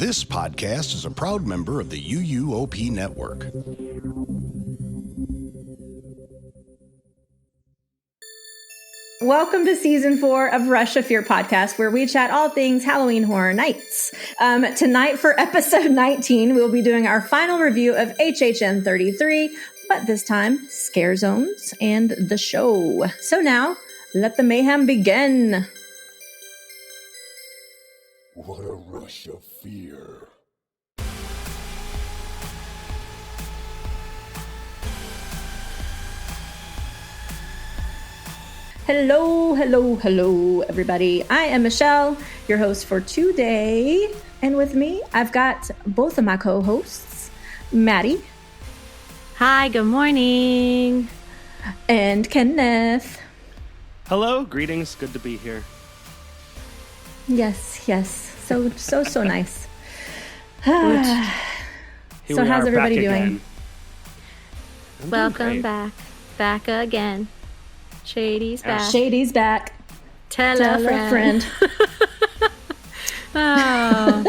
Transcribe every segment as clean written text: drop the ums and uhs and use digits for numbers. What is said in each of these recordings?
This podcast is a proud member of the UUOP Network. Welcome to Season 4 of Rush of Fear podcast, where we chat all things Halloween Horror Nights. Tonight for episode 19, we'll be doing our final review of HHN 33, but this time, Scare Zones and the show. So now, let the mayhem begin. What a rush of fear. Hello, everybody. I am Michelle, your host for today. And with me, I've got both of my co-hosts, Maddy. Hi, good morning. And Kenneth. Hello, greetings. Good to be here. Yes. So nice. So how's everybody doing? Welcome back again. Shady's back. Shady's back. Tell a friend. Oh.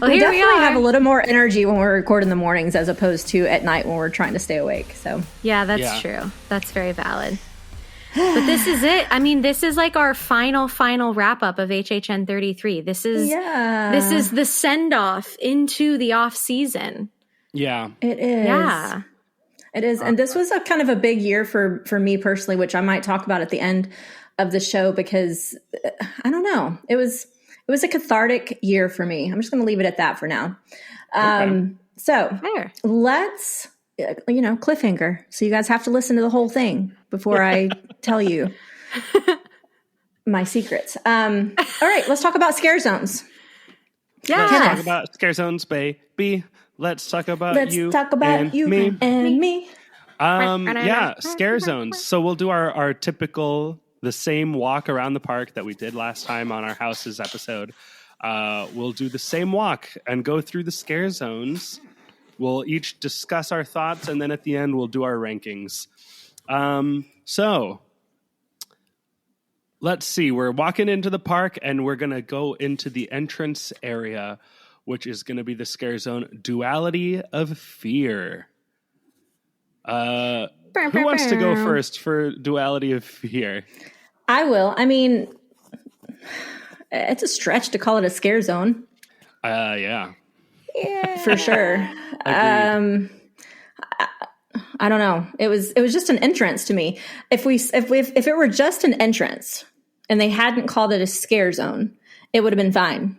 Well, we here definitely we are. have a little more energy when we're recording in the mornings as opposed to at night when we're trying to stay awake. So yeah, that's true. That's very valid. But this is it. I mean, this is like our final wrap up of HHN 33. This is the send off into the off season. Yeah, it is. Yeah, it is. And this was a kind of a big year for me personally, which I might talk about at the end of the show because I don't know. It was a cathartic year for me. I'm just going to leave it at that for now. So let's, cliffhanger. So you guys have to listen to the whole thing before I tell you my secrets. All right, let's talk about scare zones. Yeah. Let's talk about scare zones, baby. Let's talk about you and me. Scare zones. So we'll do our typical, the same walk around the park that we did last time on our houses episode. We'll do the same walk and go through the scare zones. We'll each discuss our thoughts, and then at the end, we'll do our rankings. So let's see. We're walking into the park, and we're going to go into the entrance area, which is going to be the scare zone, Duality of Fear. Who wants to go first for Duality of Fear? I will. I mean, it's a stretch to call it a scare zone. Yeah. Yeah, for sure. I don't know. It was just an entrance to me. If it were just an entrance and they hadn't called it a scare zone, it would have been fine.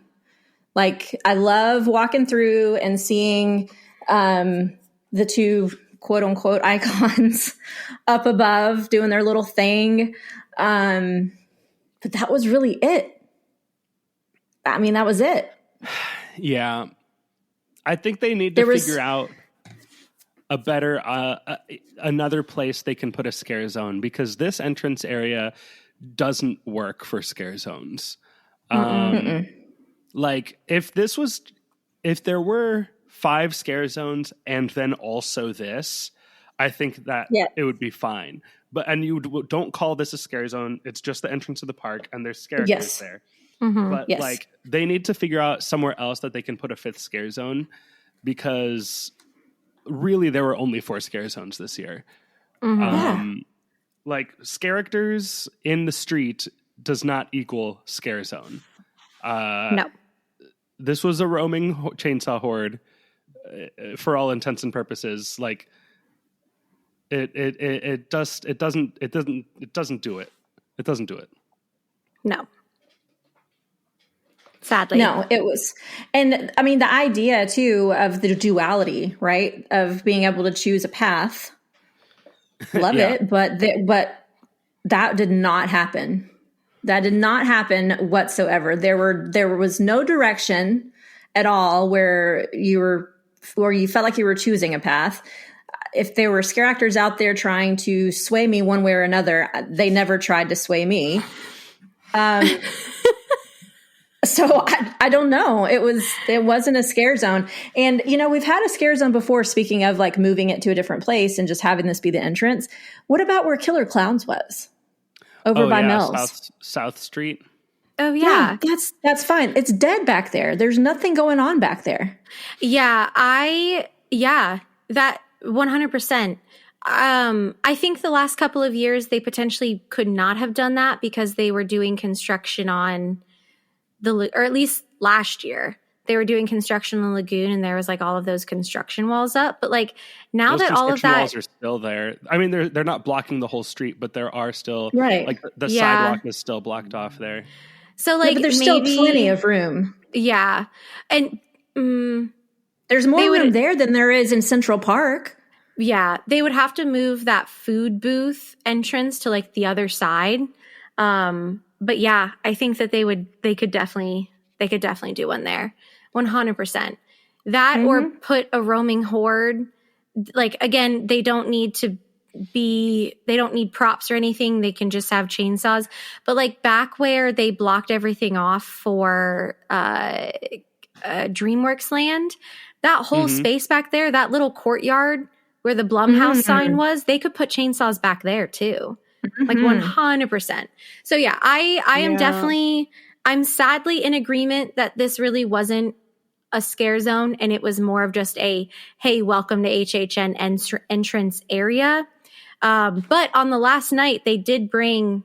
Like, I love walking through and seeing the two quote unquote icons up above doing their little thing. But that was really it. I mean, that was it. Yeah. I think they need to figure out a better, another place they can put a scare zone, because this entrance area doesn't work for scare zones. Like, if there were 5 scare zones and then also this, I think that it would be fine. But, and you don't call this a scare zone. It's just the entrance of the park and there's characters there. But like, they need to figure out somewhere else that they can put a 5th scare zone, because really there were only 4 scare zones this year. Like, characters in the street does not equal scare zone. No. This was a roaming chainsaw horde for all intents and purposes. Like, it doesn't do it. It doesn't do it. No. Sadly. No, it was. And I mean, the idea too of the duality, right? Of being able to choose a path. Love it. But that did not happen. That did not happen whatsoever. There was no direction at all where you felt like you were choosing a path. If there were scare actors out there trying to sway me one way or another, they never tried to sway me. So I don't know. It wasn't a scare zone. And, we've had a scare zone before, speaking of like moving it to a different place and just having this be the entrance. What about where Killer Clowns was? Over by Mills. South Street. Oh yeah. That's fine. It's dead back there. There's nothing going on back there. Yeah, that 100%. I think the last couple of years they potentially could not have done that because they were doing construction on or at least last year they were doing construction on the lagoon, and there was like all of those construction walls up. But like now that all of that walls are still there. I mean, they're not blocking the whole street, but there are still like the sidewalk is still blocked off there. So like but there's still plenty of room. Yeah, and there's more room there than there is in Central Park. Yeah, they would have to move that food booth entrance to like the other side. But yeah, I think that they could definitely do one there. 100%. That or put a roaming horde. Like again, they don't need props or anything. They can just have chainsaws. But like back where they blocked everything off for DreamWorks Land, that whole space back there, that little courtyard where the Blumhouse sign was, they could put chainsaws back there too. Like 100%. So yeah, I am definitely, I'm sadly in agreement that this really wasn't a scare zone and it was more of just a, hey, welcome to HHN entrance area. But on the last night, they did bring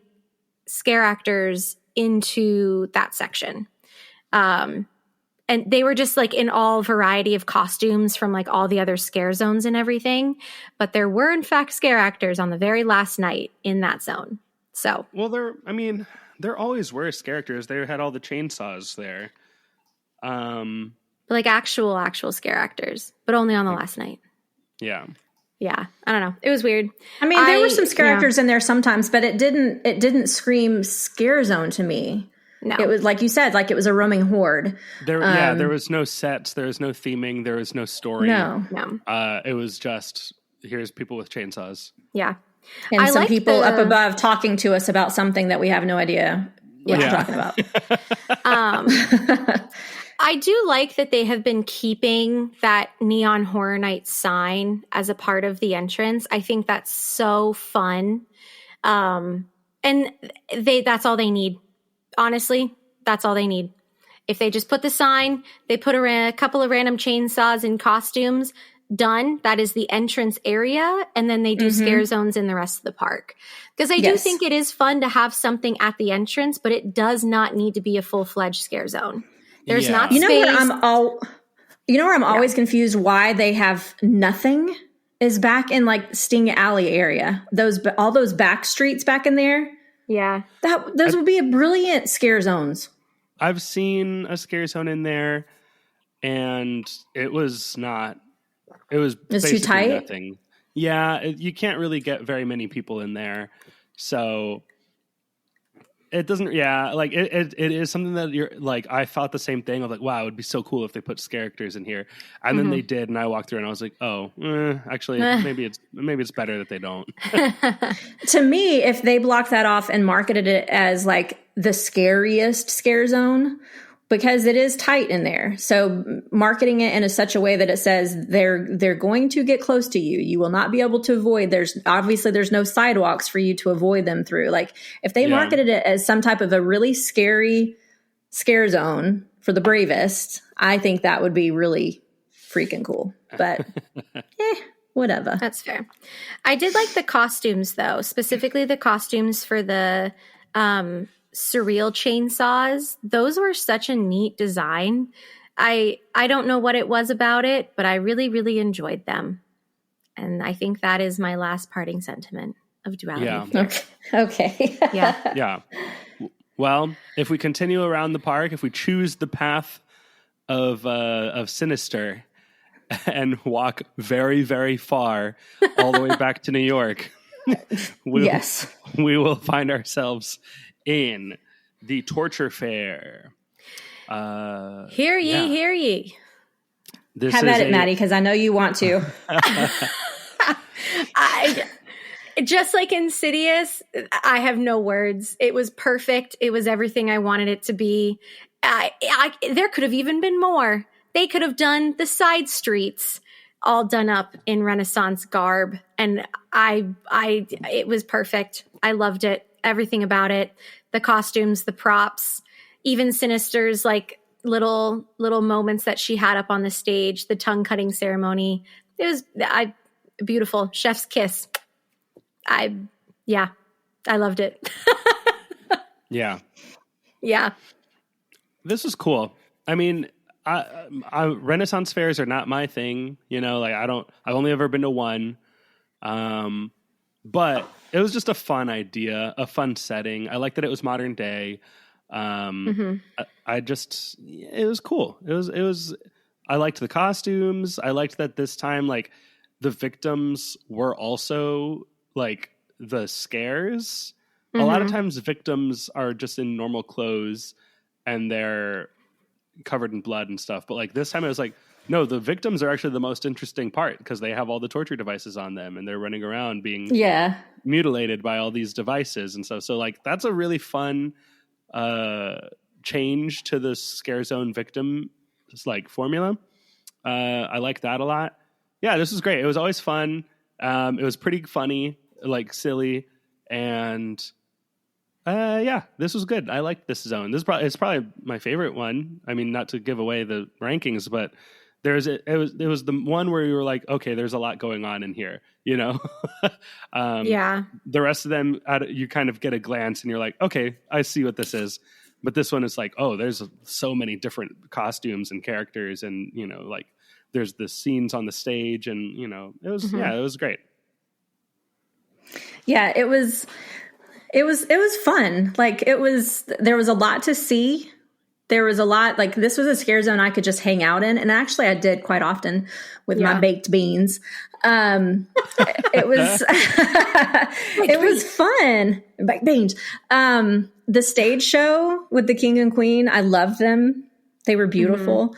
scare actors into that section. And they were just like in all variety of costumes from like all the other scare zones and everything. But there were in fact scare actors on the very last night in that zone. So, well, there always were scare actors. They had all the chainsaws there. Like actual scare actors, but only on the last night. Yeah. Yeah. I don't know. It was weird. I mean, there were some scare actors in there sometimes, but it didn't scream scare zone to me. No. It was like you said, like it was a roaming horde. There was no sets, there was no theming, there was no story. No. It was just here's people with chainsaws. Yeah. And some people up above talking to us about something that we have no idea what you're talking about. I do like that they have been keeping that Neon Horror Nights sign as a part of the entrance. I think that's so fun. And that's all they need. Honestly, that's all they need. If they just put the sign, they put a couple of random chainsaws and costumes, done. That is the entrance area. And then they do scare zones in the rest of the park. Because I do think it is fun to have something at the entrance, but it does not need to be a full-fledged scare zone. There's not space. You know where I'm always confused why they have nothing is back in like Sting Alley area. All those back streets back in there. Yeah. Those would be brilliant scare zones. I've seen a scare zone in there and it was basically too tight. Nothing. Yeah, you can't really get very many people in there. So it doesn't, like it is something that you're like, I thought the same thing. I was like, wow, it would be so cool if they put scare actors in here. And then they did. And I walked through and I was like, actually, maybe it's better that they don't. To me, if they blocked that off and marketed it as like the scariest scare zone, because it is tight in there. So marketing it in such a way that it says they're going to get close to you. You will not be able to avoid. There's no sidewalks for you to avoid them through. Like if they marketed it as some type of a really scary scare zone for the bravest, I think that would be really freaking cool. But whatever. That's fair. I did like the costumes though, specifically the costumes for the surreal chainsaws. Those were such a neat design. I don't know what it was about it, but I really, really enjoyed them. And I think that is my last parting sentiment of duality. Yeah. Okay. Yeah. Yeah. Well, if we continue around the park, if we choose the path of Sinister and walk very, very far all the way back to New York, we will find ourselves in the Torture Fair. Hear ye. Have at it, Maddie, because I know you want to. I just like Insidious, I have no words. It was perfect. It was everything I wanted it to be. There could have even been more. They could have done the side streets all done up in Renaissance garb, and it was perfect. I loved it. Everything about it, the costumes, the props, even Sinister's like little moments that she had up on the stage, the tongue cutting ceremony. It was beautiful. Chef's kiss. I loved it. Yeah. Yeah. This was cool. I mean, Renaissance fairs are not my thing, you know, like I've only ever been to one. But it was just a fun idea, a fun setting. I like that it was modern day. It was cool. I liked the costumes. I liked that this time, like, the victims were also like the scares. A lot of times victims are just in normal clothes and they're covered in blood and stuff. But like this time it was like, no, the victims are actually the most interesting part because they have all the torture devices on them and they're running around being mutilated by all these devices and stuff. So like that's a really fun change to the scare zone victim like formula. I like that a lot. Yeah, this was great. It was always fun. It was pretty funny, like silly, and this was good. I liked this zone. It's probably my favorite one. I mean, not to give away the rankings, but it was the one where you were like, okay, there's a lot going on in here, you know? The rest of them, you kind of get a glance and you're like, okay, I see what this is. But this one is like, oh, there's so many different costumes and characters and, you know, like there's the scenes on the stage and, you know, it was great. Yeah, it was fun. Like there was a lot to see. There was a lot, like this was a scare zone I could just hang out in. And actually I did quite often with my baked beans. It was, it was fun. Baked beans. The stage show with the king and queen, I loved them. They were beautiful.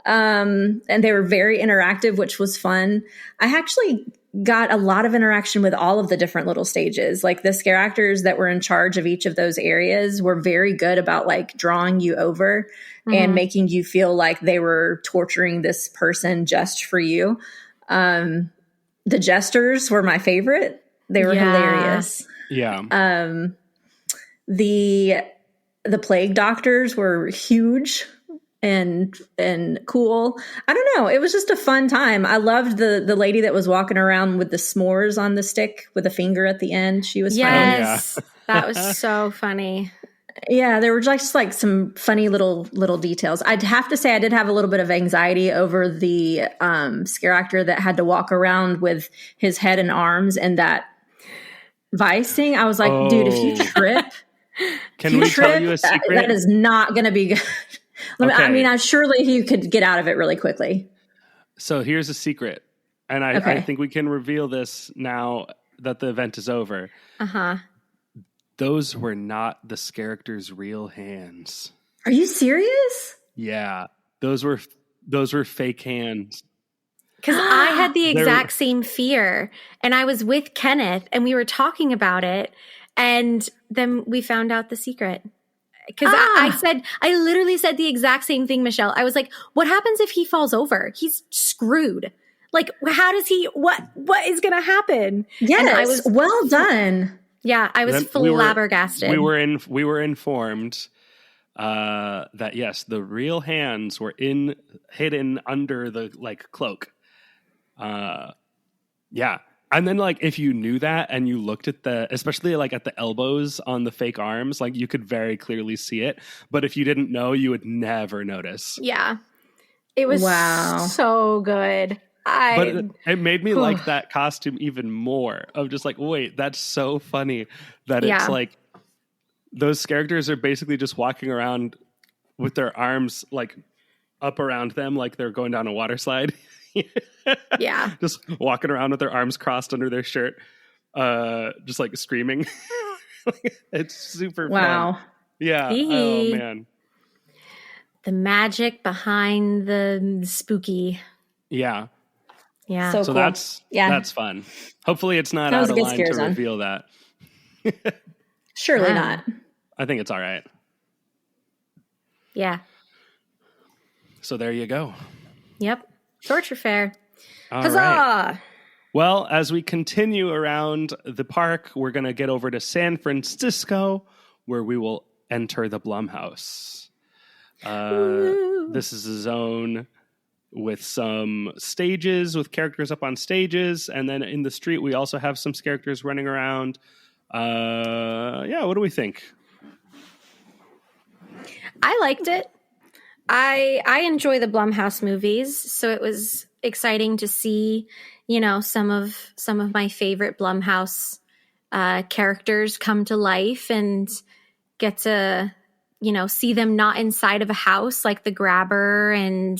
And they were very interactive, which was fun. I actually got a lot of interaction with all of the different little stages. Like the scare actors that were in charge of each of those areas were very good about like drawing you over and making you feel like they were torturing this person just for you. The jesters were my favorite. They were hilarious. Yeah. The plague doctors were huge and cool. I don't know. It was just a fun time. I loved the lady that was walking around with the s'mores on the stick with a finger at the end. She was fun. That was so funny. Yeah, there were just like some funny little details. I'd have to say I did have a little bit of anxiety over the scare actor that had to walk around with his head and arms and that vice thing. I was like, dude, if you trip, tell you a secret? That is not going to be good. Okay. I mean, surely he could get out of it really quickly. So here's a secret. And I think we can reveal this now that the event is over. Those were not the character's real hands. Are you serious? Yeah. Those were fake hands. Because I had the exact same fear. And I was with Kenneth and we were talking about it. And then we found out the secret. Because I literally said the exact same thing, Michelle. I was like, what happens if he falls over? He's screwed. Like, how does what is going to happen? Yes, well done. Yeah, I was flabbergasted. We were informed that, yes, the real hands were hidden under the, like, cloak. Yeah. And then, like, if you knew that and you looked at especially like at the elbows on the fake arms, like you could very clearly see it. But if you didn't know, you would never notice. Yeah. It was so good. But it made me like that costume even more of just like, wait, that's so funny that it's like those characters are basically just walking around with their arms like up around them like they're going down a water slide. Yeah. Just walking around with their arms crossed under their shirt, just like screaming. It's super fun. Yeah. Oh, man. The magic behind the spooky. Yeah. Yeah. So cool. That's fun. Hopefully it's not out of line to reveal that. Surely not. I think it's all right. Yeah. So there you go. Yep. Torture fair. All Huzzah! Right. Well, as we continue around the park, we're going to get over to San Francisco, where we will enter the Blumhouse. This is a zone with some stages, with characters up on stages, and then in the street we also have some characters running around. What do we think? I liked it. I enjoy the Blumhouse movies, so it was exciting to see, some of my favorite Blumhouse characters come to life and get to, see them not inside of a house, like the grabber and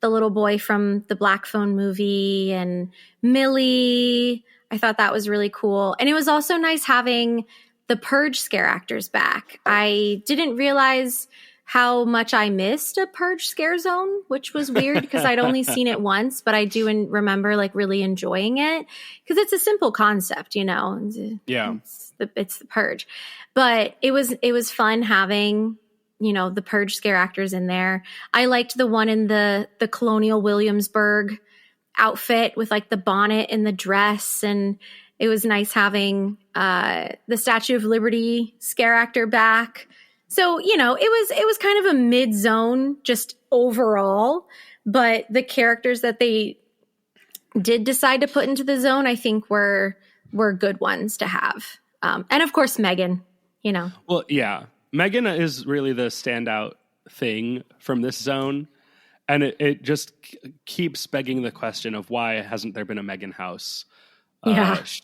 the little boy from the Black Phone movie and Millie. I thought that was really cool. And it was also nice having the Purge scare actors back. I didn't realize how much I missed a Purge scare zone, which was weird because I'd only seen it once, but I do remember like really enjoying it because it's a simple concept, Yeah. It's the Purge. But it was fun having, the Purge scare actors in there. I liked the one in the Colonial Williamsburg outfit with like the bonnet and the dress, and it was nice having the Statue of Liberty scare actor back. So, it was kind of a mid-zone just overall, but the characters that they did decide to put into the zone, I think were good ones to have. And of course, Megan, Well, yeah, Megan is really the standout thing from this zone. And it just keeps begging the question of why hasn't there been a Megan house?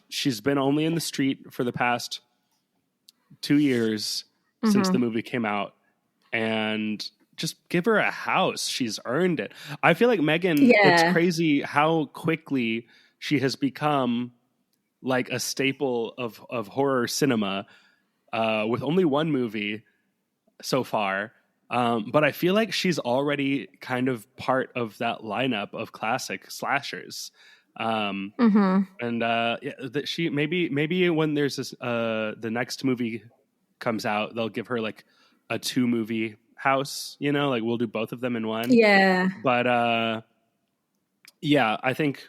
She's been only in the street for the past 2 years since the movie came out, and just give her a house. She's earned it. I feel like Megan, it's crazy how quickly she has become like a staple of horror cinema with only one movie so far. But I feel like she's already kind of part of that lineup of classic slashers. And she maybe when there's this, the next movie comes out, they'll give her like a 2 movie house, like we'll do both of them in one. Yeah. But I think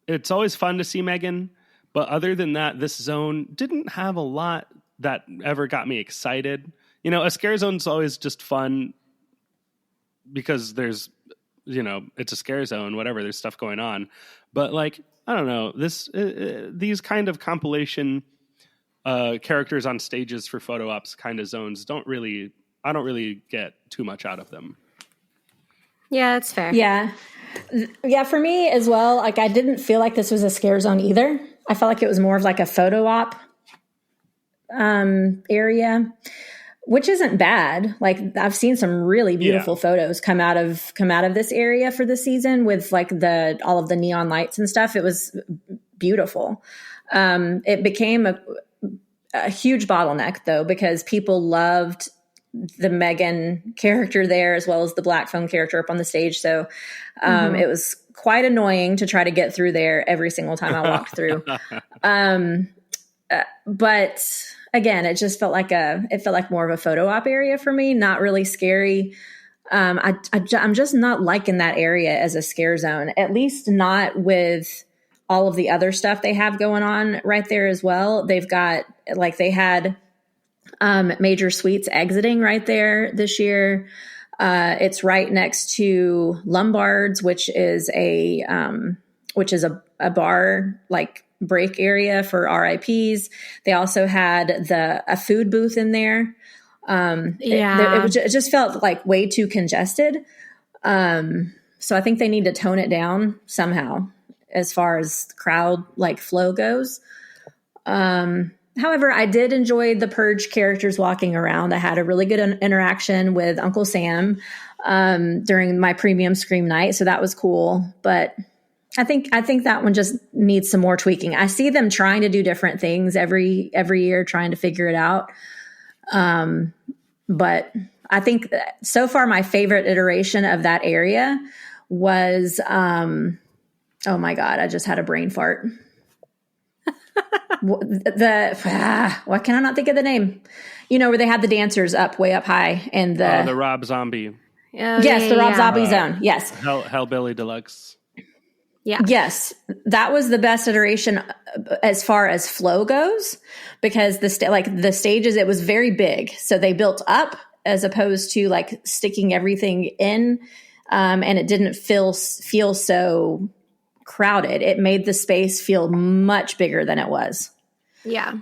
it's always fun to see Megan. But other than that, this zone didn't have a lot that ever got me excited. A scare zone's always just fun because there's, it's a scare zone, whatever, there's stuff going on. But like, I don't know, these kind of compilation characters on stages for photo ops kind of zones I don't really get too much out of them. Yeah, that's fair. Yeah. Yeah, for me as well, like I didn't feel like this was a scare zone either. I felt like it was more of like a photo op area, which isn't bad. Like I've seen some really beautiful photos come out of this area for this season with like all of the neon lights and stuff. It was beautiful. It became a huge bottleneck though, because people loved the Megan character there as well as the Black Phone character up on the stage. So it was quite annoying to try to get through there every single time I walked through. But again, it just felt like more of a photo op area for me, not really scary. I'm just not liking that area as a scare zone, at least not with all of the other stuff they have going on right there as well. They've got they had Major Suites exiting right there this year. It's right next to Lombard's, which is a bar like break area for RIPs. They also had a food booth in there. It just felt like way too congested. So I think they need to tone it down somehow as far as crowd flow goes. However, I did enjoy the Purge characters walking around. I had a really good interaction with Uncle Sam during my premium Scream night, so that was cool. But I think that one just needs some more tweaking. I see them trying to do different things every year, trying to figure it out. But I think that so far my favorite iteration of that area was, oh my God, I just had a brain fart. Why can I not think of the name? Where they had the dancers way up high and the Rob Zombie. The Rob Zombie zone. Yes. Hellbilly Deluxe. Yeah. Yes, that was the best iteration as far as flow goes, because the stages, it was very big. So they built up as opposed to like sticking everything in, and it didn't feel so crowded. It made the space feel much bigger than it was. Yeah.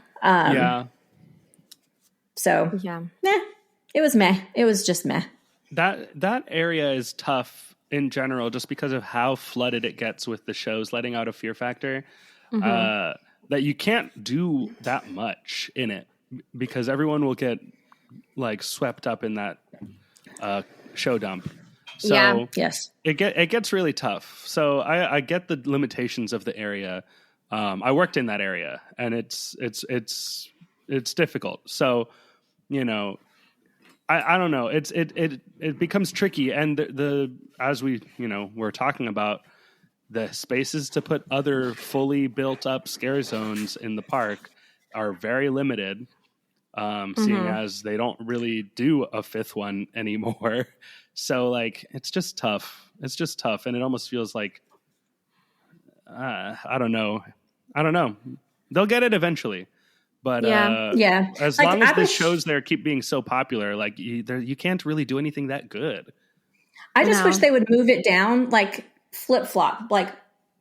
So it was meh. It was just meh. That area is tough in general, just because of how flooded it gets with the shows letting out a Fear Factor, that you can't do that much in it because everyone will get like swept up in that show dump. So yes, it gets really tough. So I get the limitations of the area. I worked in that area, and it's difficult. So, you know, I don't know. It becomes tricky, and the as we we're talking about, the spaces to put other fully built up scare zones in the park are very limited. Seeing as they don't really do a fifth one anymore, so like it's just tough. It's just tough, and it almost feels like I don't know. They'll get it eventually. But as like, long as the shows there keep being so popular, like you can't really do anything that good. I just wish they would move it down, like flip flop, like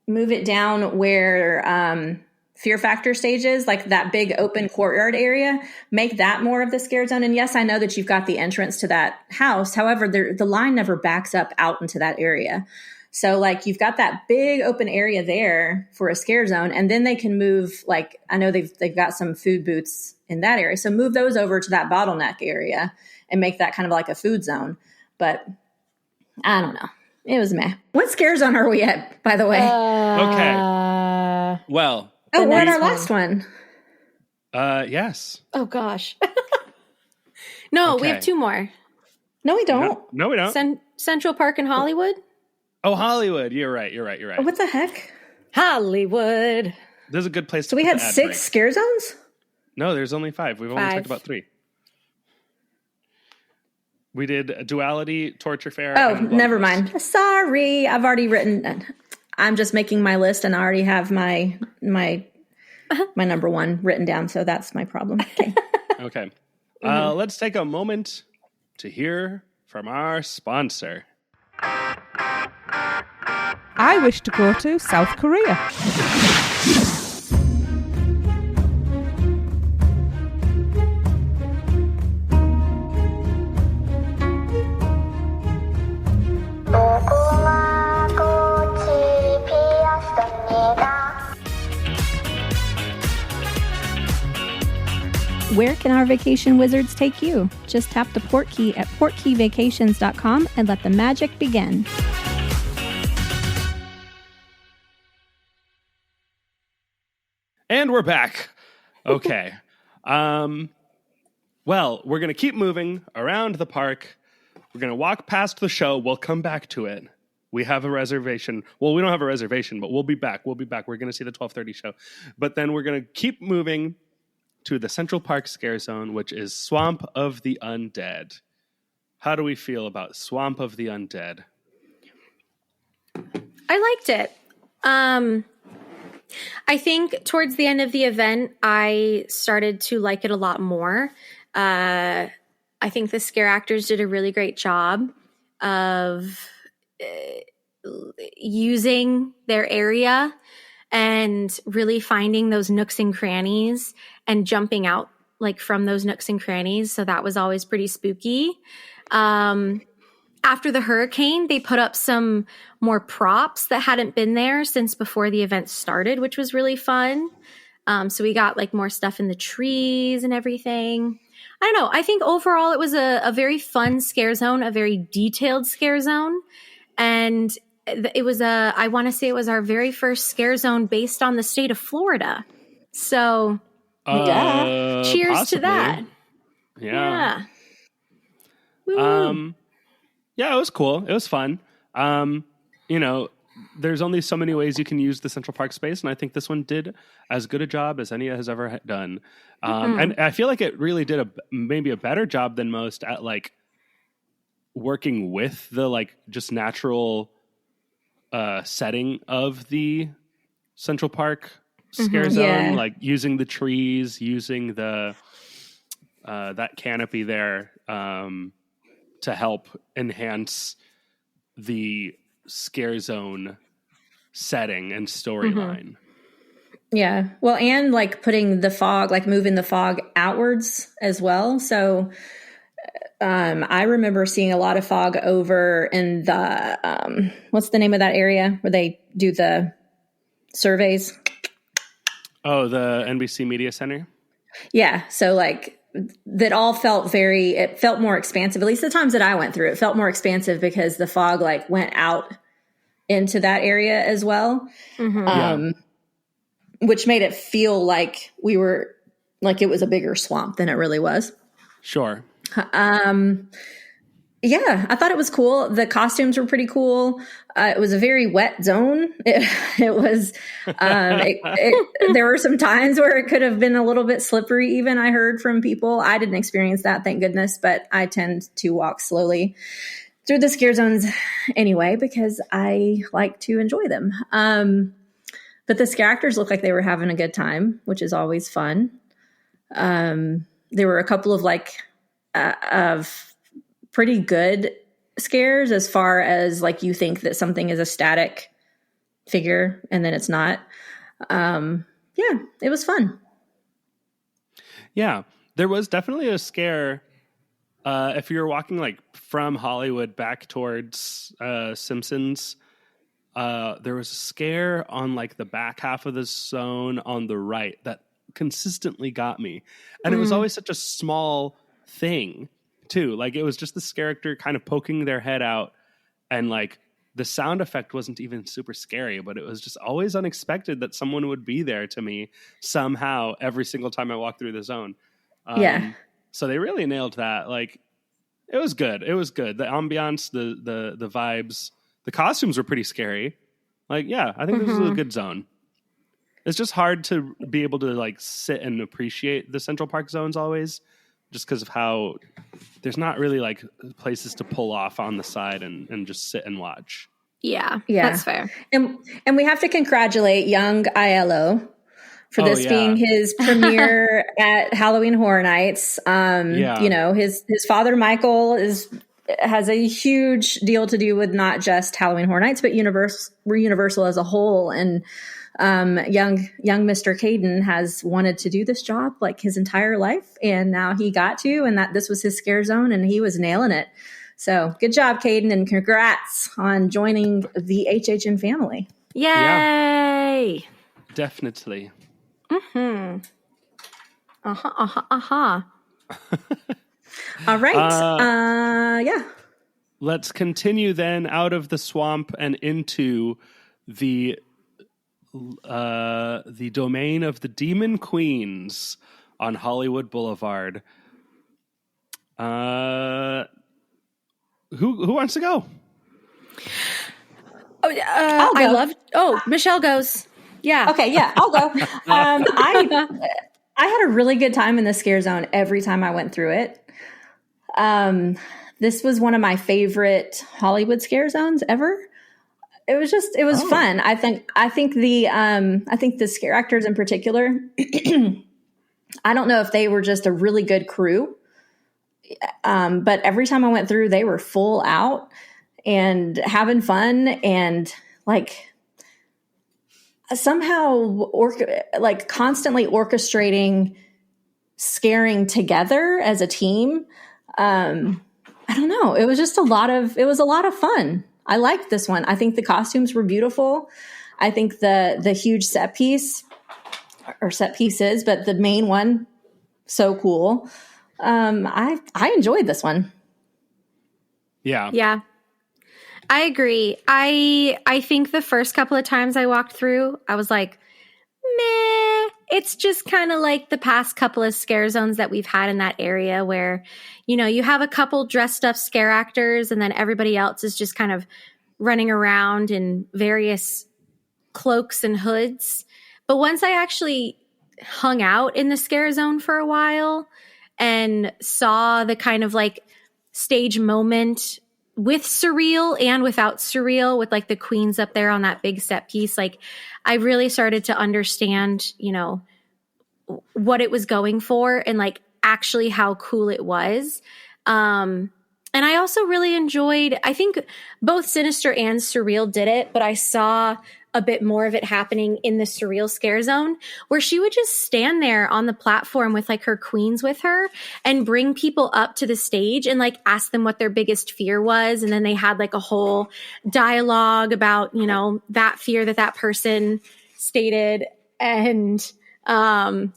move it down where Fear Factor stages, like that big open courtyard area, make that more of the scare zone. And yes, I know that you've got the entrance to that house. However, the line never backs up out into that area. So like you've got that big open area there for a scare zone, and then they can move, like I know they've got some food booths in that area. So move those over to that bottleneck area and make that kind of like a food zone. But I don't know. It was meh. What scare zone are we at, by the way? Okay. Well. Oh, we're at our last one. Yes. Oh gosh. No, we have two more. No, we don't. No, we don't. Central Park in Hollywood. Oh, Hollywood. You're right. What the heck? Hollywood. There's a good place to So we had 6 scare zones? No, there's only 5. We've only talked about 3. We did Duality, Torture Fair. Oh, never mind. Sorry. I've already written. I'm just making my list, and I already have my number 1 written down. So that's my problem. Okay. Okay. Let's take a moment to hear from our sponsor. I wish to go to South Korea. Where can our vacation wizards take you? Just tap the port key at portkeyvacations.com and let the magic begin. And we're back. Okay. Well, we're going to keep moving around the park. We're going to walk past the show. We'll come back to it. We have a reservation. Well, we don't have a reservation, but we'll be back. We're going to see the 12:30 show. But then we're going to keep moving to the Central Park Scare Zone, which is Swamp of the Undead. How do we feel about Swamp of the Undead? I liked it. I think towards the end of the event, I started to like it a lot more. I think the scare actors did a really great job of using their area and really finding those nooks and crannies and jumping out like from those nooks and crannies. So that was always pretty spooky. After the hurricane, they put up some more props that hadn't been there since before the event started, which was really fun. So we got like more stuff in the trees and everything. I don't know. I think overall it was a very fun scare zone, a very detailed scare zone. And it was I want to say it was our very first scare zone based on the state of Florida. So yeah, cheers possibly. To that. Yeah. Yeah, it was cool. It was fun. There's only so many ways you can use the Central Park space, and I think this one did as good a job as any has ever done. And I feel like it really did maybe a better job than most at like working with the like just natural setting of the Central Park scare zone, like using the trees, using the that canopy there to help enhance the scare zone setting and storyline. Yeah. Well, and like putting the fog, like moving the fog outwards as well. So I remember seeing a lot of fog over in the, what's the name of that area where they do the surveys? Oh, the NBC Media Center? Yeah. So like that all felt it felt more expansive. At least the times that I went through, it felt more expansive because the fog like went out into that area as well. Which made it feel like we were like it was a bigger swamp than it really was. Sure. Yeah, I thought it was cool. The costumes were pretty cool. It was a very wet zone. It was, there were some times where it could have been a little bit slippery. Even I heard from people. I didn't experience that, thank goodness, but I tend to walk slowly through the scare zones anyway, because I like to enjoy them. But the scare actors looked like they were having a good time, which is always fun. There were a couple of of pretty good scares as far as like you think that something is a static figure and then it's not. Yeah, it was fun. Yeah, there was definitely a scare. If you were walking like from Hollywood back towards Simpsons, there was a scare on like the back half of the zone on the right that consistently got me. And it was always such a small thing too. Like it was just this character kind of poking their head out, and like the sound effect wasn't even super scary, but it was just always unexpected that someone would be there to me somehow every single time I walked through the zone. So they really nailed that. Like it was good. It was good. The ambiance, the vibes, the costumes were pretty scary. Like, yeah, I think this is a good zone. It's just hard to be able to like sit and appreciate the Central Park zones always, just because of how there's not really like places to pull off on the side and just sit and watch. Yeah, that's fair. And we have to congratulate young ILO for this being his premiere at Halloween Horror Nights. You know, his father, Michael, has a huge deal to do with not just Halloween Horror Nights, but Universal as a whole. And young Mr. Caden has wanted to do this job like his entire life, and now he got to, and that this was his scare zone, and he was nailing it. So good job, Caden, and congrats on joining the HHN family. Yay! Yeah, definitely. All right. Yeah. Let's continue then out of the swamp and into the domain of the Demon Queens on Hollywood Boulevard. Who wants to go? I'll go. Michelle goes. Yeah. Okay. Yeah, I'll go. I had a really good time in the scare zone every time I went through it. This was one of my favorite Hollywood scare zones ever. It was fun. I think the scare actors in particular, I don't know if they were just a really good crew. But every time I went through, they were full out and having fun and like somehow constantly orchestrating scaring together as a team. I don't know. It was a lot of fun. I liked this one. I think the costumes were beautiful. I think the huge set piece or set pieces, but the main one, so cool. I enjoyed this one. Yeah. Yeah. I agree. I think the first couple of times I walked through, I was like, meh. It's just kind of like the past couple of scare zones that we've had in that area where, you know, you have a couple dressed up scare actors and then everybody else is just kind of running around in various cloaks and hoods. But once I actually hung out in the scare zone for a while and saw the kind of like stage moment with surreal and without surreal, with like the queens up there on that big set piece, like I really started to understand, you know, what it was going for and like actually how cool it was. And I also really enjoyed, I think both Sinister and Surreal did it, but I saw a bit more of it happening in the Surreal Scare Zone, where she would just stand there on the platform with like her queens with her and bring people up to the stage and like ask them what their biggest fear was. And then they had like a whole dialogue about, you know, that fear that person stated. And I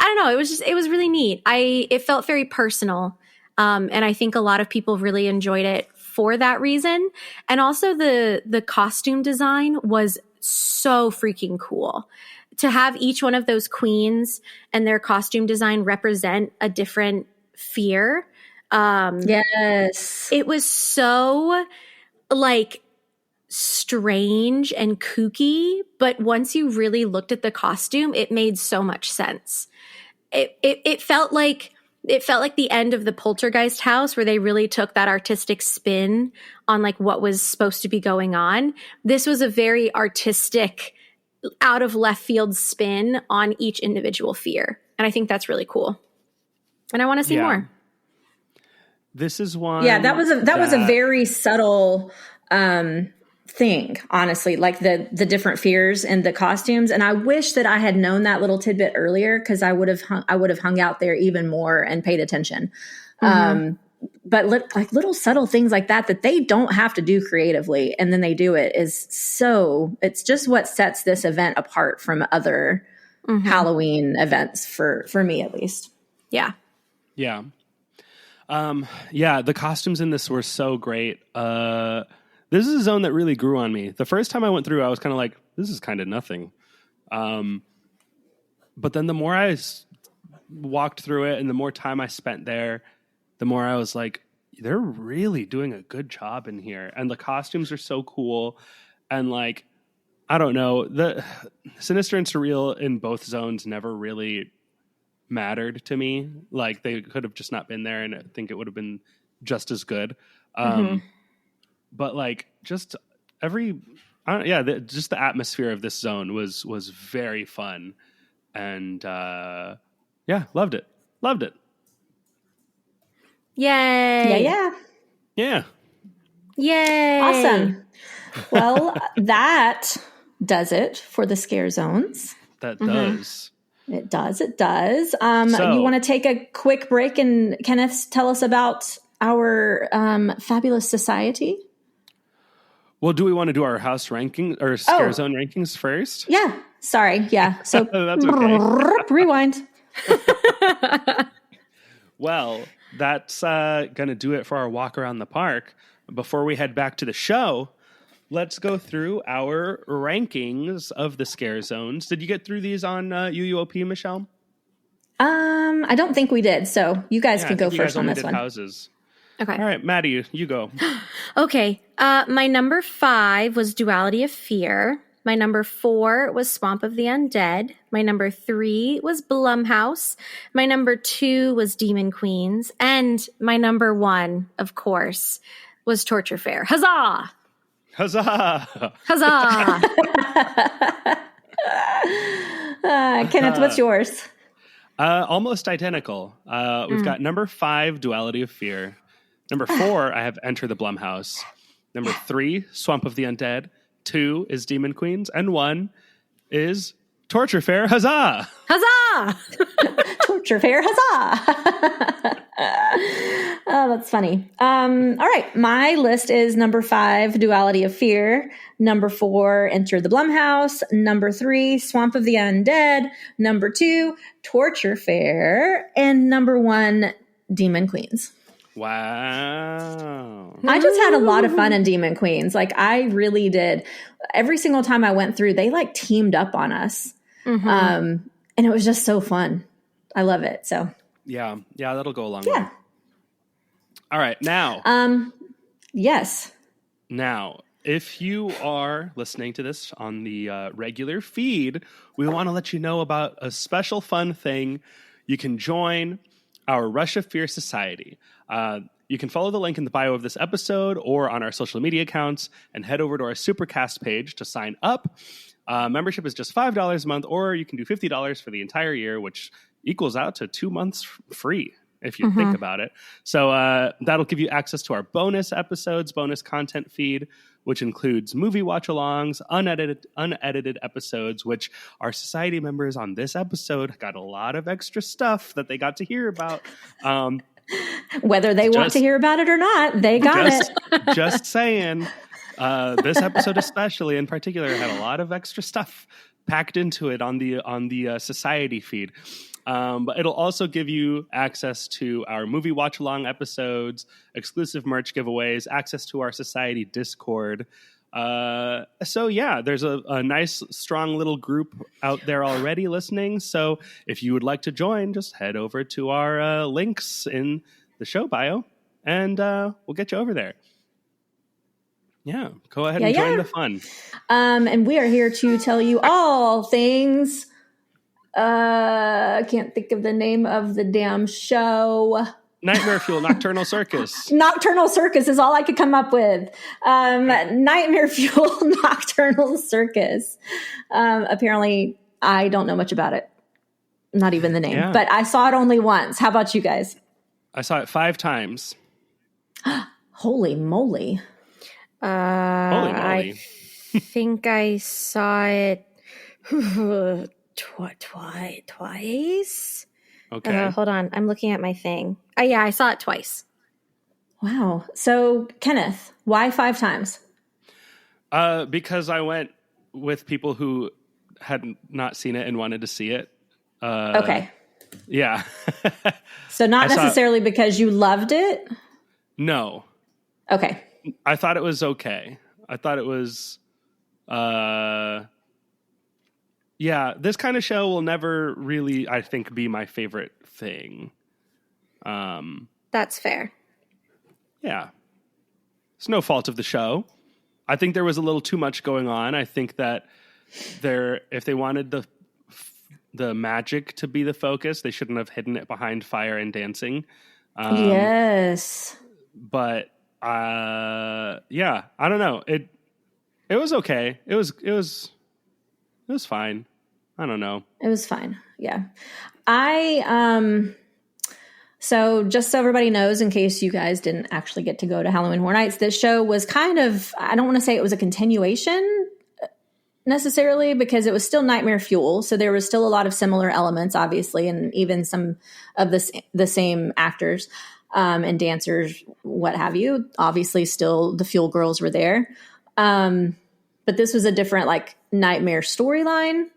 don't know, it was really neat. It felt very personal. And I think a lot of people really enjoyed it for that reason. And also the costume design was so freaking cool. To have each one of those queens and their costume design represent a different fear. Yes. It was so like strange and kooky, but once you really looked at the costume, it made so much sense. It felt like the end of the Poltergeist house, where they really took that artistic spin on like what was supposed to be going on. This was a very artistic, out of left field spin on each individual fear. And I think that's really cool. And I want to see more. This is one. Yeah, that was a very subtle thing, honestly, like the different fears and the costumes. And I wish that I had known that little tidbit earlier, because I would have hung out there even more and paid attention. But like little subtle things like that they don't have to do creatively, and then they do it, it's just what sets this event apart from other Halloween events for me, at least. Yeah. Yeah. The costumes in this were so great. This is a zone that really grew on me. The first time I went through, I was kind of like, this is kind of nothing. But then the more I walked through it and the more time I spent there, the more I was like, they're really doing a good job in here. And the costumes are so cool. And like, I don't know, the Sinister and Surreal in both zones never really mattered to me. Like, they could have just not been there, and I think it would have been just as good. But like, just just the atmosphere of this zone was very fun, and loved it. Yay! Yeah. Yay! Awesome. Well, that does it for the scare zones. That does. It does. You want to take a quick break and Kenneth tell us about our fabulous society? Well, do we want to do our house ranking or scare zone rankings first? Yeah. Sorry. Yeah. So that's okay. Rewind. Well, that's going to do it for our walk around the park. Before we head back to the show, let's go through our rankings of the scare zones. Did you get through these on UUOP, Michelle? I don't think we did. So you guys can go first on this one. Houses. Okay. All right, Maddie, you go. Okay. My number 5 was Duality of Fear. My number 4 was Swamp of the Undead. My number 3 was Blumhouse. My number 2 was Demon Queens. And my number 1, of course, was Torture Fair. Huzzah! Huzzah! Huzzah! Kenneth, what's yours? Almost identical. We've got number 5, Duality of Fear. Number 4, I have Enter the Blumhouse. Number 3, Swamp of the Undead. 2 is Demon Queens. And 1 is Torture Fair. Huzzah! Huzzah! Torture Fair. Huzzah! Oh, that's funny. All right. My list is number 5, Duality of Fear. Number 4, Enter the Blumhouse. Number 3, Swamp of the Undead. Number 2, Torture Fair. And number 1, Demon Queens. Wow. I just had a lot of fun in Demon Queens. Like, I really did. Every single time I went through, they like teamed up on us. And it was just so fun. I love it. So yeah, that'll go a long way. All right, now. Yes. Now, if you are listening to this on the regular feed, we want to let you know about a special fun thing. You can join our Rush of Fear Society. you can follow the link in the bio of this episode or on our social media accounts and head over to our Supercast page to sign up. Membership is just $5 a month, or you can do $50 for the entire year, which equals out to 2 months free if you think about it. So that'll give you access to our bonus episodes, bonus content feed, which includes movie watch-alongs, unedited episodes, which our society members on this episode got a lot of extra stuff that they got to hear about. Whether they want to hear about it or not, they got it. Just saying. This episode especially in particular had a lot of extra stuff packed into it on the society feed. But it'll also give you access to our movie watch-along episodes, exclusive merch giveaways, access to our society Discord. So yeah, there's a nice, strong little group out there already listening. So if you would like to join, just head over to our links in the show bio, and we'll get you over there. Yeah, go ahead and join the fun. And we are here to tell you all things. I can't think of the name of the damn show. Nightmare Fuel, Nocturnal Circus. Nocturnal Circus is all I could come up with. Nightmare Fuel, Nocturnal Circus. Apparently, I don't know much about it. Not even the name. But I saw it only once. How about you guys? I saw it 5 times. Holy moly. Holy moly. I think I saw it twice. Okay. Hold on. I'm looking at my thing. Yeah, I saw it twice. Wow. So, Kenneth, why 5 times? Because I went with people who had not seen it and wanted to see it. Okay. Yeah. So not necessarily because you loved it? No. Okay. I thought it was okay. I thought it was, this kind of show will never really, I think, be my favorite thing. That's fair. Yeah. It's no fault of the show. I think there was a little too much going on. I think that if they wanted the magic to be the focus, they shouldn't have hidden it behind fire and dancing. Yes. But I don't know. It was okay. It was fine. I don't know. It was fine. Yeah. So just so everybody knows, in case you guys didn't actually get to go to Halloween Horror Nights, this show was kind of, I don't want to say it was a continuation necessarily, because it was still Nightmare Fuel. So there was still a lot of similar elements, obviously, and even some of the same actors and dancers, what have you. Obviously, still the Fuel Girls were there. But this was a different nightmare storyline.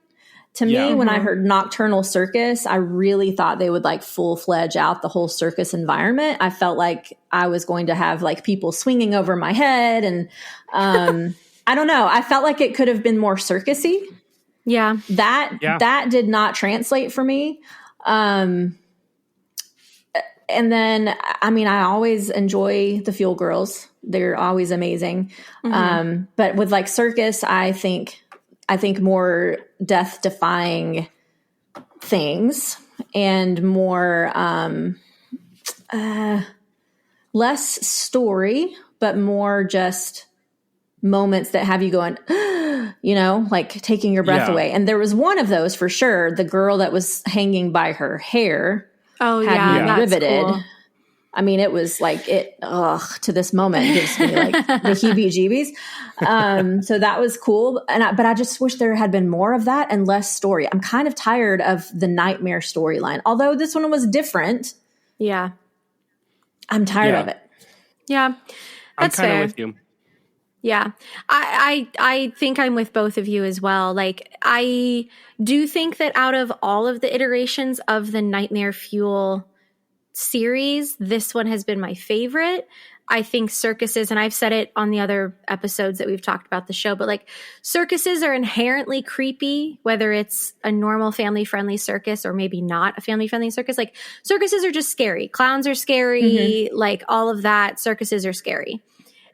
To me, when I heard Nocturnal Circus, I really thought they would full-fledged out the whole circus environment. I felt like I was going to have people swinging over my head. And I don't know. I felt like it could have been more circusy. Yeah. That did not translate for me. And then, I always enjoy the Fuel Girls. They're always amazing. Mm-hmm. But with circus, I think more death-defying things and more less story, but more just moments that have you going, taking your breath away. And there was one of those for sure. The girl that was hanging by her hair. Oh, had me riveted. Cool. It was to this moment gives me the heebie-jeebies. So that was cool. But I just wish there had been more of that and less story. I'm kind of tired of the nightmare storyline. Although this one was different. Yeah. I'm tired of it. Yeah. That's I'm kind fair. of with you. Yeah. I think I'm with both of you as well. I do think that out of all of the iterations of the Nightmare Fuel series, this one has been my favorite. I think circuses, and I've said it on the other episodes that we've talked about the show, but circuses are inherently creepy, whether it's a normal family-friendly circus or maybe not a family-friendly circus. Circuses are just scary. Clowns are scary. Mm-hmm. All of that. Circuses are scary.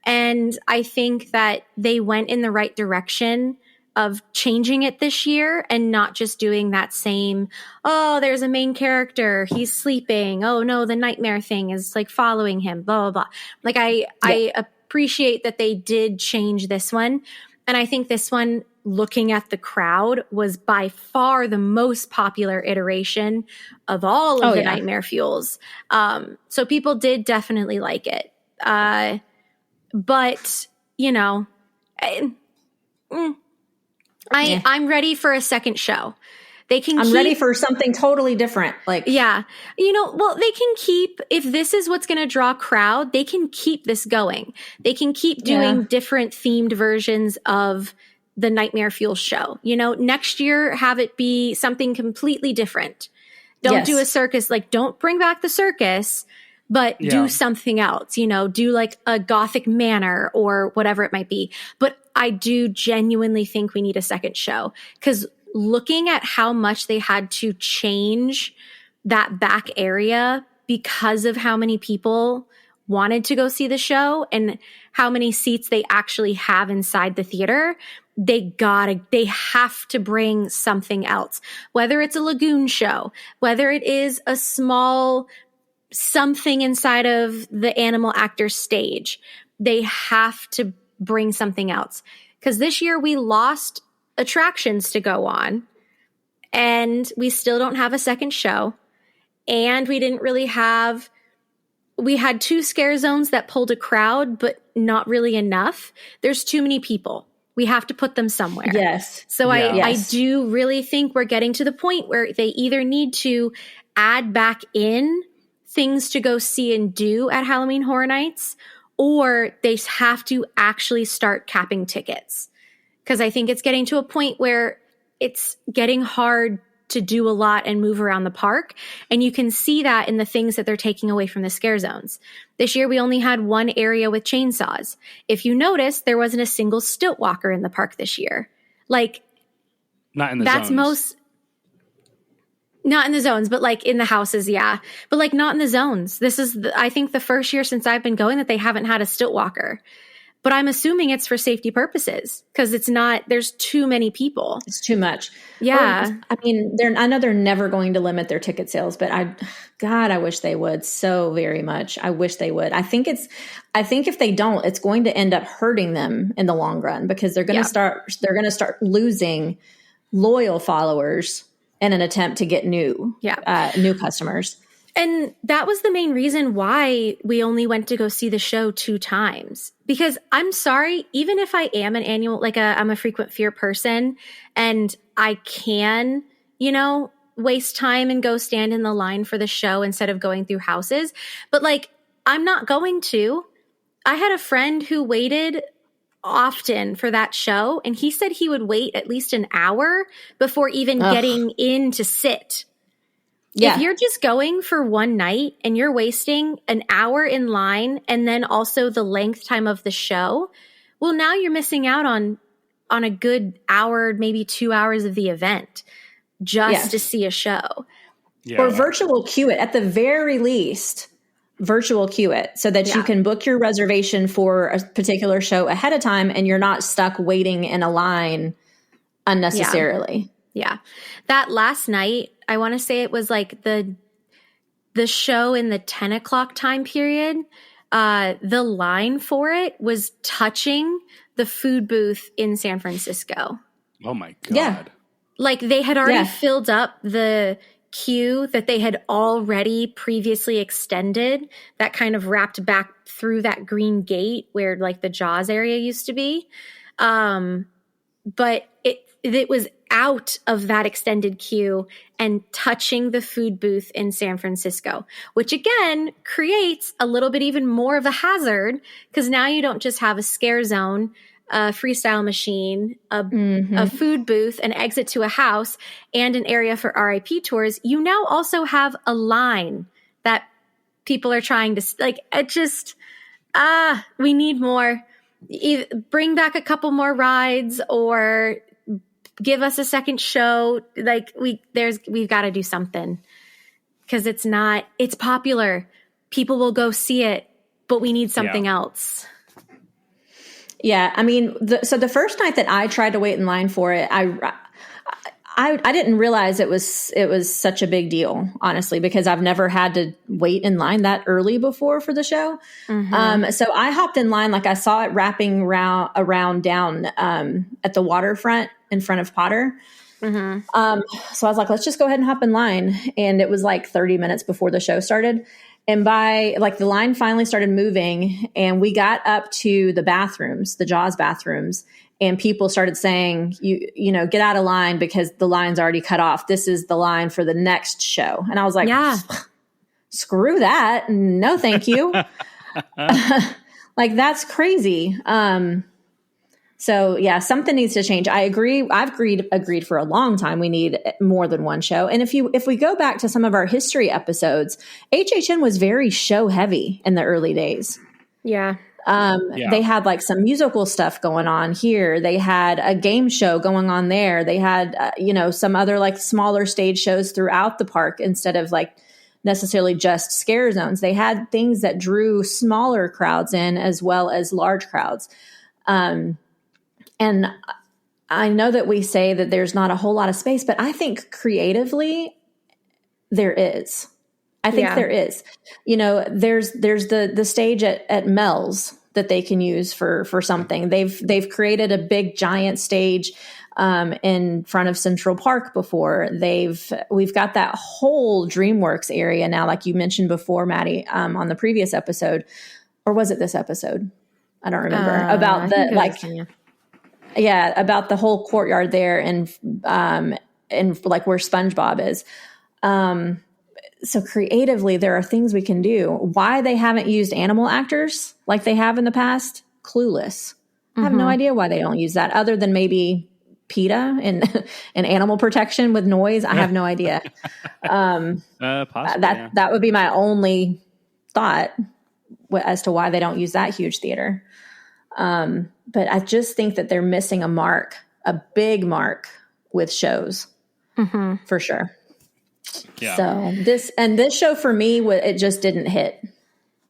And I think that they went in the right direction of changing it this year and not just doing that same, oh, there's a main character, he's sleeping, oh no, the nightmare thing is like following him, blah, blah, blah. Like I appreciate that they did change this one. And I think this one, looking at the crowd, was by far the most popular iteration of all of the Nightmare Fuels. So people did definitely like it. But, you know, I'm ready for a second show. I'm ready for something totally different. Like, yeah, you know, well, they can keep, if this is what's going to draw crowd, they can keep this going. They can keep doing different themed versions of the Nightmare Fuel show. You know, next year, have it be something completely different. Don't do a circus. Like, don't bring back the circus, but do something else, you know, do like a Gothic manor or whatever it might be. But I do genuinely think we need a second show, because looking at how much they had to change that back area because of how many people wanted to go see the show and how many seats they actually have inside the theater, they have to bring something else, whether it's a lagoon show, whether it is a small something inside of the animal actor stage. They have to bring something else, because this year we lost attractions to go on and we still don't have a second show, and we had 2 scare zones that pulled a crowd, but not really enough. There's too many people. We have to put them somewhere. Yes. So I do really think we're getting to the point where they either need to add back in things to go see and do at Halloween Horror Nights, or they have to actually start capping tickets. Because I think it's getting to a point where it's getting hard to do a lot and move around the park. And you can see that in the things that they're taking away from the scare zones. This year, we only had one area with chainsaws. If you notice, there wasn't a single stilt walker in the park this year. Like, not in the zones. Not in the zones, but like in the houses, yeah. But like not in the zones. This is, I think, the first year since I've been going that they haven't had a stilt walker. But I'm assuming it's for safety purposes, because there's too many people. It's too much. Yeah. Well, I mean, I know they're never going to limit their ticket sales, but I wish they would so very much. I wish they would. I think if they don't, it's going to end up hurting them in the long run, because they're going to start losing loyal followers in an attempt to get new customers. And that was the main reason why we only went to go see the show 2 times. Because I'm sorry, even if I am an annual, I'm a frequent fear person and I can, you know, waste time and go stand in the line for the show instead of going through houses. But like, I'm not going to. I had a friend who waited often for that show, and he said he would wait at least an hour before even getting in to sit. Yeah. If you're just going for one night and you're wasting an hour in line and then also the length time of the show, well, now you're missing out on a good hour, maybe 2 hours of the event just to see a show. Yeah. Or virtual queue it, at the very least. Virtual queue it so that you can book your reservation for a particular show ahead of time and you're not stuck waiting in a line unnecessarily. Yeah. That last night, I want to say it was like the show in the 10 o'clock time period. The line for it was touching the food booth in San Francisco. Oh my God. Yeah. Like they had already filled up the queue that they had already previously extended, that kind of wrapped back through that green gate where like the Jaws area used to be. But it was out of that extended queue and touching the food booth in San Francisco, which again creates a little bit even more of a hazard, because now you don't just have a scare zone, a freestyle machine, a food booth, an exit to a house, and an area for RIP tours. You now also have a line that people are trying to, like, it just, we need more. Bring back a couple more rides or give us a second show. Like we've got to do something, because it's popular. People will go see it, but we need something else. Yeah, I mean, so the first night that I tried to wait in line for it, I didn't realize it was such a big deal, honestly, because I've never had to wait in line that early before for the show. Mm-hmm. So I hopped in line, like I saw it wrapping around down at the waterfront in front of Potter. Mm-hmm. So I was like, let's just go ahead and hop in line. And it was like 30 minutes before the show started. And by like the line finally started moving and we got up to the bathrooms, the Jaws bathrooms, and people started saying, you know, get out of line because the line's already cut off. This is the line for the next show. And I was like, yeah, screw that. No, thank you. Like, that's crazy. So yeah, something needs to change. I agree. I've agreed for a long time. We need more than one show. And if we go back to some of our history episodes, HHN was very show heavy in the early days. Yeah. They had like some musical stuff going on here. They had a game show going on there. They had, some other like smaller stage shows throughout the park instead of like necessarily just scare zones. They had things that drew smaller crowds in as well as large crowds. And I know that we say that there's not a whole lot of space, but I think creatively there is. I think there is. You know, there's the stage at Mel's that they can use for something. They've created a big giant stage in front of Central Park before. We've got that whole DreamWorks area now, like you mentioned before, Maddie, on the previous episode, or was it this episode? I don't remember about the like. Yeah, about the whole courtyard there and like where SpongeBob is. So creatively, there are things we can do. Why they haven't used animal actors like they have in the past, clueless. I have no idea why they don't use that, other than maybe PETA and animal protection with noise. I have no idea. Possibly, that would be my only thought as to why they don't use that huge theater. But I just think that they're missing a big mark with shows for sure. Yeah. So this show for me, it just didn't hit.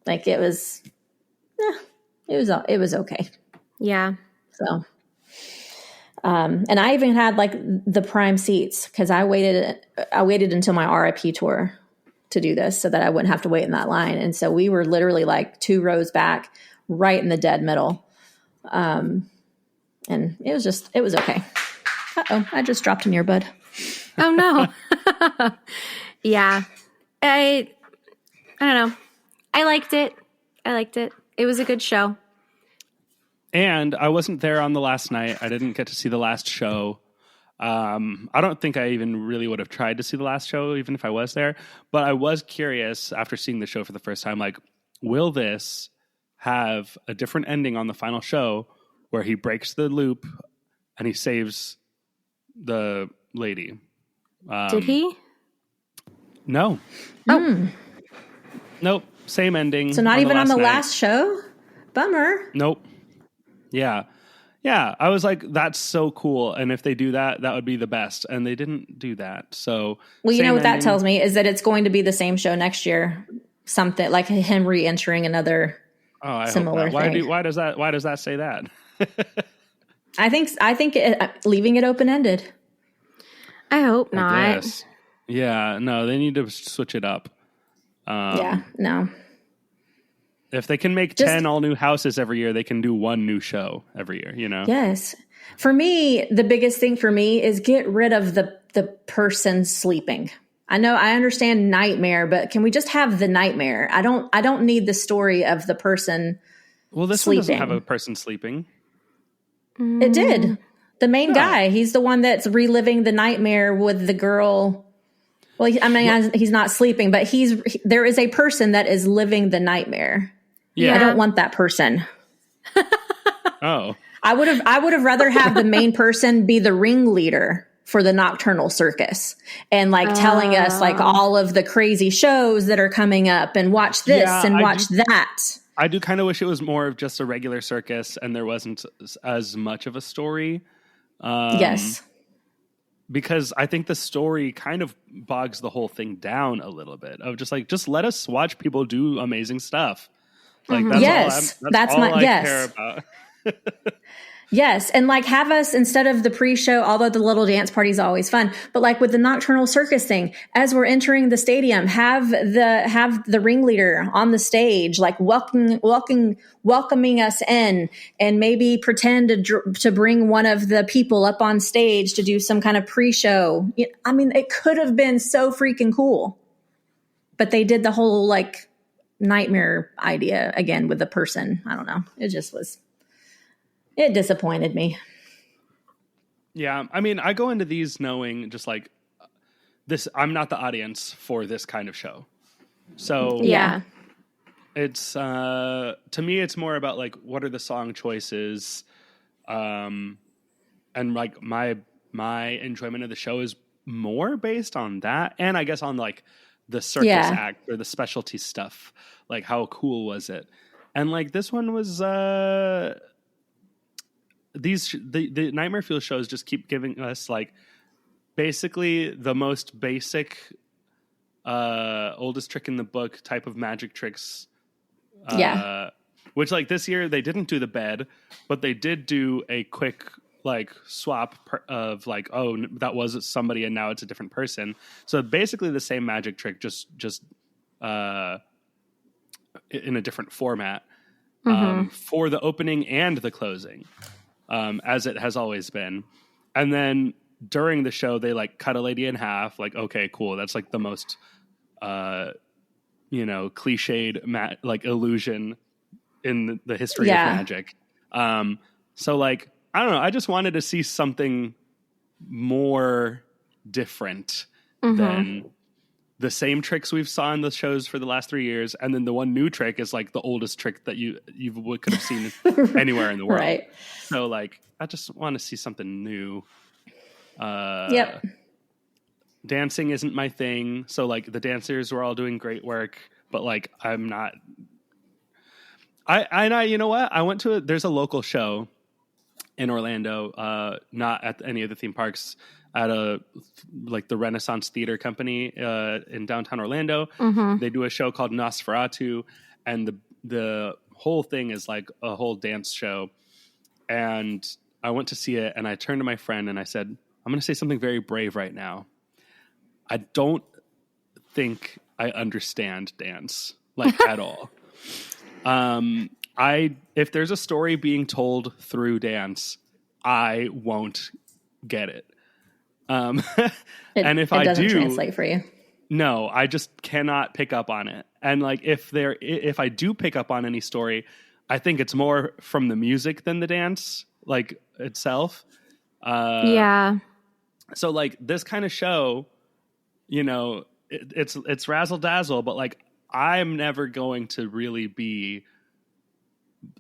Like it was okay. Yeah. So, and I even had like the prime seats because I waited until my RIP tour to do this so that I wouldn't have to wait in that line. And so we were literally like 2 rows back, right in the dead middle. And it was okay. Uh-oh, I just dropped an earbud. Oh no. Yeah. I don't know. I liked it. It was a good show. And I wasn't there on the last night. I didn't get to see the last show. I don't think I even really would have tried to see the last show, even if I was there. But I was curious after seeing the show for the first time, like, will this have a different ending on the final show where he breaks the loop and he saves the lady? Did he? No. Oh. Nope. Same ending. So not even on the last show? Bummer. Nope. Yeah. Yeah. I was like, that's so cool. And if they do that, that would be the best. And they didn't do that. So, well, you know what that tells me is that it's going to be the same show next year. Something like him re-entering another similar thing. Why does that say that? I think leaving it open-ended. I hope not. Yeah, no, they need to switch it up. No. If they can make 10 all new houses every year, they can do 1 new show every year, you know? Yes. For me, the biggest thing for me is get rid of the person sleeping. I know I understand nightmare, but can we just have the nightmare? I don't need the story of the person this sleeping. One doesn't have a person sleeping. It did. The main guy, he's the one that's reliving the nightmare with the girl. Well, I mean, he's not sleeping, but there is a person that is living the nightmare. Yeah. I don't want that person. Oh. I would have rather have the main person be the ringleader for the nocturnal circus and like telling us like all of the crazy shows that are coming up and watch this and watch that. I do kind of wish it was more of just a regular circus and there wasn't as much of a story. Yes. Because I think the story kind of bogs the whole thing down a little bit of just let us watch people do amazing stuff. Like that's all I care about. Yes. And like have us, instead of the pre-show, although the little dance party is always fun, but like with the nocturnal circus thing, as we're entering the stadium, have the ringleader on the stage, like welcoming us in, and maybe pretend to bring one of the people up on stage to do some kind of pre-show. I mean, it could have been so freaking cool, but they did the whole like nightmare idea again with the person. I don't know. It disappointed me. Yeah. I mean, I go into these knowing just like this, I'm not the audience for this kind of show. So yeah, it's, to me, it's more about like, what are the song choices? And like my enjoyment of the show is more based on that. And I guess on like the circus act or the specialty stuff, like how cool was it? And like, this one was, the Nightmare Fuel shows just keep giving us like basically the most basic oldest trick in the book type of magic tricks. Which like this year they didn't do the bed, but they did do a quick like swap of like, oh, that was somebody and now it's a different person. So basically the same magic trick, just in a different format for the opening and the closing. As it has always been. And then during the show, they like cut a lady in half. Like, okay, cool. That's like the most, cliched like illusion in the history of magic. So like, I don't know. I just wanted to see something more different than the same tricks we've saw in the shows for the last 3 years. And then the one new trick is like the oldest trick that you could have seen anywhere in the world. Right. So like, I just want to see something new. Yep. Dancing isn't my thing. So like the dancers were all doing great work, but like, I'm not, you know what? I went to there's a local show in Orlando, not at any of the theme parks, at the Renaissance Theater Company in downtown Orlando. They do a show called Nosferatu, and the whole thing is like a whole dance show. And I went to see it, and I turned to my friend and I said, I'm going to say something very brave right now. I don't think I understand dance like at all. If there's a story being told through dance, I won't get it. And if I do translate for you, no, I just cannot pick up on it. And like, if I do pick up on any story, I think it's more from the music than the dance, like itself. So like this kind of show, it's razzle dazzle, but like, I'm never going to really be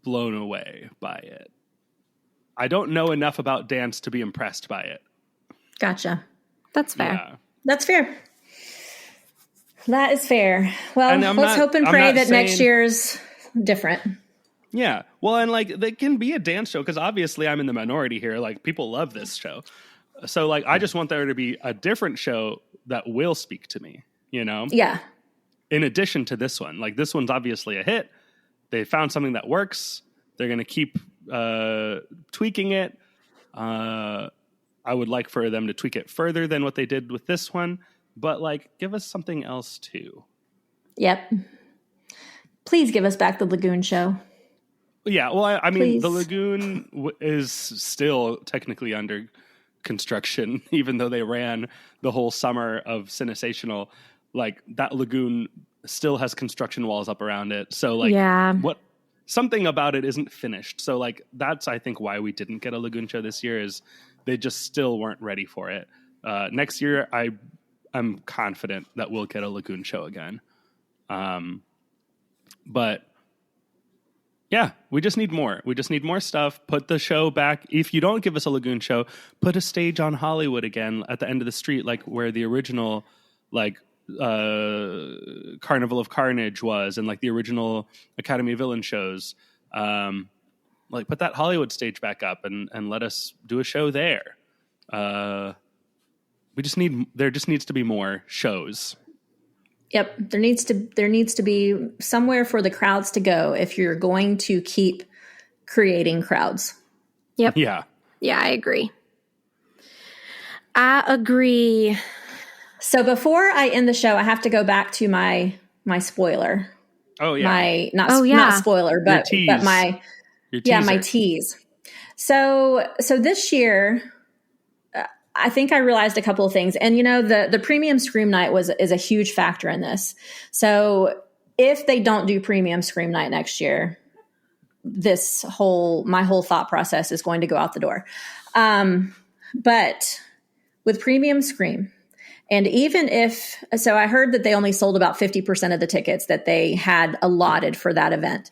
blown away by it. I don't know enough about dance to be impressed by it. Gotcha. That's fair. Yeah. That's fair. That is fair. Well, let's hope and pray that next year's different. Yeah. Well, and like, they can be a dance show because obviously I'm in the minority here. Like, people love this show. So like, I just want there to be a different show that will speak to me, Yeah. In addition to this one. Like, this one's obviously a hit. They found something that works. They're going to keep tweaking it. I would like for them to tweak it further than what they did with this one, but like, give us something else too. Yep. Please give us back the Lagoon show. Yeah. Well, I mean, the Lagoon is still technically under construction, even though they ran the whole summer of Cinesational. Like, that Lagoon still has construction walls up around it. So like, something about it isn't finished. So like, that's, I think, why we didn't get a Lagoon show this year, is they just still weren't ready for it. Next year, I'm confident that we'll get a Lagoon show again. But yeah, we just need more. We just need more stuff. Put the show back. If you don't give us a Lagoon show, put a stage on Hollywood again at the end of the street, like where the original, like, Carnival of Carnage was, and like the original Academy of Villain shows. Like, put that Hollywood stage back up and let us do a show there. There just needs to be more shows. Yep. There needs to be somewhere for the crowds to go if you're going to keep creating crowds. Yep. Yeah. Yeah, I agree. I agree. So before I end the show, I have to go back to my spoiler. Oh yeah. Not spoiler, but my teaser. tease. So this year, I think I realized a couple of things, and the premium Scream Night is a huge factor in this. So if they don't do premium Scream Night next year, my whole thought process is going to go out the door. But with premium Scream, and even if, so I heard that they only sold about 50% of the tickets that they had allotted for that event.